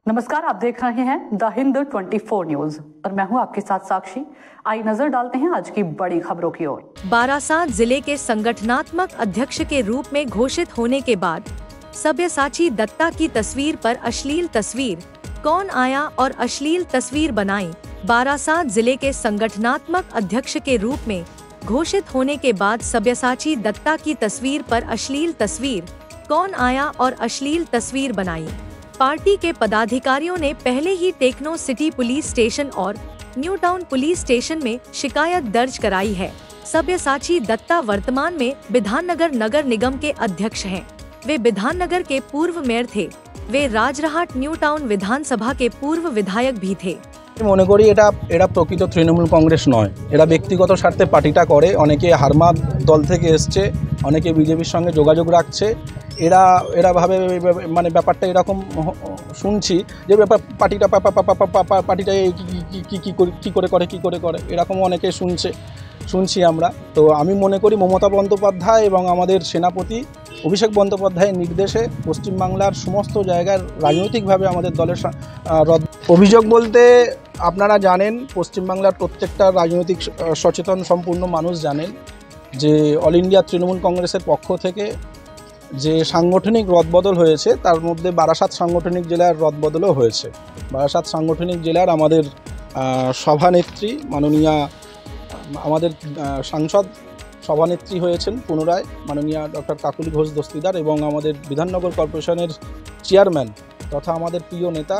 नमस्कार, आप देख रहे हैं द हिंद 24 न्यूज और मैं हूं आपके साथ साक्षी। आई नजर डालते हैं आज की बड़ी खबरों की ओर। बारासात जिले के संगठनात्मक अध्यक्ष के रूप में घोषित होने के बाद सब्यसाची दत्ता की तस्वीर पर अश्लील तस्वीर, कौन आया और अश्लील तस्वीर बनाई। बारासात जिले के संगठनात्मक अध्यक्ष के रूप में घोषित होने के बाद सब्यसाची दत्ता की तस्वीर पर अश्लील तस्वीर, कौन आया और अश्लील तस्वीर बनाई। पार्टी के पदाधिकारियों ने पहले ही टेक्नो सिटी पुलिस स्टेशन और न्यू टाउन पुलिस स्टेशन में शिकायत दर्ज कराई है। सब्यसाची दत्ता वर्तमान में बिधाननगर नगर निगम के अध्यक्ष हैं। वे बिधाननगर के पूर्व मेयर थे। वे राजरहाट न्यू टाउन विधानसभा के पूर्व विधायक भी थे। মনে করি এটা প্রকৃত তৃণমূল কংগ্রেস নয়, এরা ব্যক্তিগত স্বার্থে পার্টিটা করে। অনেকে হারমাদ দল থেকে এসছে, অনেকে বিজেপির সঙ্গে যোগাযোগ রাখছে। এরা ভাবে মানে ব্যাপারটা এরকম শুনছি যে পার্টিটা কি করে করে এরকম অনেকে শুনছি আমরা। তো আমি মনে করি মমতা বন্দ্যোপাধ্যায় এবং আমাদের সেনাপতি অভিষেক বন্দ্যোপাধ্যায়ের নির্দেশে পশ্চিমবাংলার সমস্ত জায়গার রাজনৈতিকভাবে আমাদের দলের অভিযোগ বলতে আপনারা জানেন, পশ্চিমবাংলার প্রত্যেকটা রাজনৈতিক সচেতন সম্পূর্ণ মানুষ জানেন যে অল ইন্ডিয়া তৃণমূল কংগ্রেসের পক্ষ থেকে যে সাংগঠনিক রদবদল হয়েছে, তার মধ্যে বারাসাত সাংগঠনিক জেলার রদবদলও হয়েছে। বারাসাত সাংগঠনিক জেলার আমাদের সভানেত্রী মাননীয়া, আমাদের সাংসদ সভানেত্রী হয়েছেন পুনরায় মাননীয়া ডক্টর কাকুলি ঘোষ দস্তিদার, এবং আমাদের বিধাননগর কর্পোরেশনের চেয়ারম্যান তথা আমাদের প্রিয় নেতা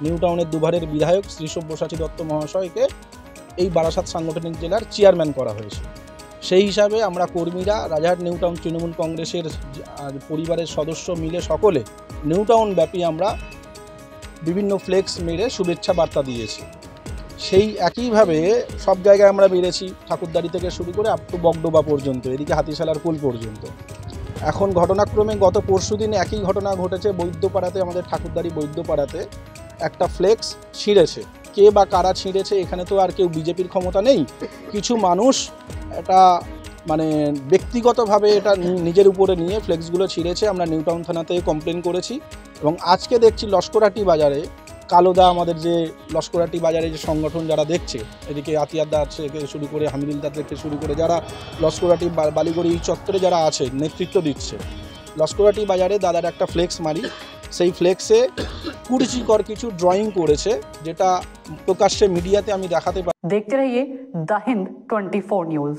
নিউ টাউনের দুবারের বিধায়ক শ্রী সব্যসাচী দত্ত মহাশয়কে এই বারাসাত সাংগঠনিক জেলার চেয়ারম্যান করা হয়েছে। সেই হিসাবে আমরা কর্মীরা রাজারহাট নিউ টাউন তৃণমূল কংগ্রেসের পরিবারের সদস্য মিলে সকলে নিউ টাউন ব্যাপী আমরা বিভিন্ন ফ্লেক্স মেরে শুভেচ্ছা বার্তা দিয়েছি। সেই একইভাবে সব জায়গায় আমরা বেড়েছি, ঠাকুরদাড়ি থেকে শুরু করে আপ টু বগডোবা পর্যন্ত, এদিকে হাতিশালার কুল পর্যন্ত। এখন ঘটনাক্রমে গত পরশুদিন একই ঘটনা ঘটেছে বৈদ্যপাড়াতে, আমাদের ঠাকুরদাড়ি বৈদ্যপাড়াতে একটা ফ্লেক্স ছিঁড়েছে। কে বা কারা ছিঁড়েছে এখানে তো আর কেউ বিজেপির ক্ষমতা নেই। কিছু মানুষ এটা মানে ব্যক্তিগতভাবে এটা নিজের উপরে নিয়ে ফ্লেক্সগুলো ছিঁড়েছে। আমরা নিউ টাউন থানাতে কমপ্লেন করেছি এবং আজকে দেখছি লস্করহাটি বাজারে কালোদা, আমাদের যে লস্করহাটি বাজারে যে সংগঠন যারা দেখছে, এদিকে আতিয়ারদার থেকে শুরু করে হামিদুলদার থেকে শুরু করে যারা লস্করহাটি বালিগড়ি চত্বরে যারা আছে নেতৃত্ব দিচ্ছে, লস্করহাটি বাজারে দাদার একটা ফ্লেক্স মারি, সেই ফ্লেক্সে কুরুচিকর কিছু ড্রয়িং করেছে, যেটা প্রকাশ্যে মিডিয়াতে আমি দেখাতে পারি। देखते रहिए द हिंद 24 न्यूज।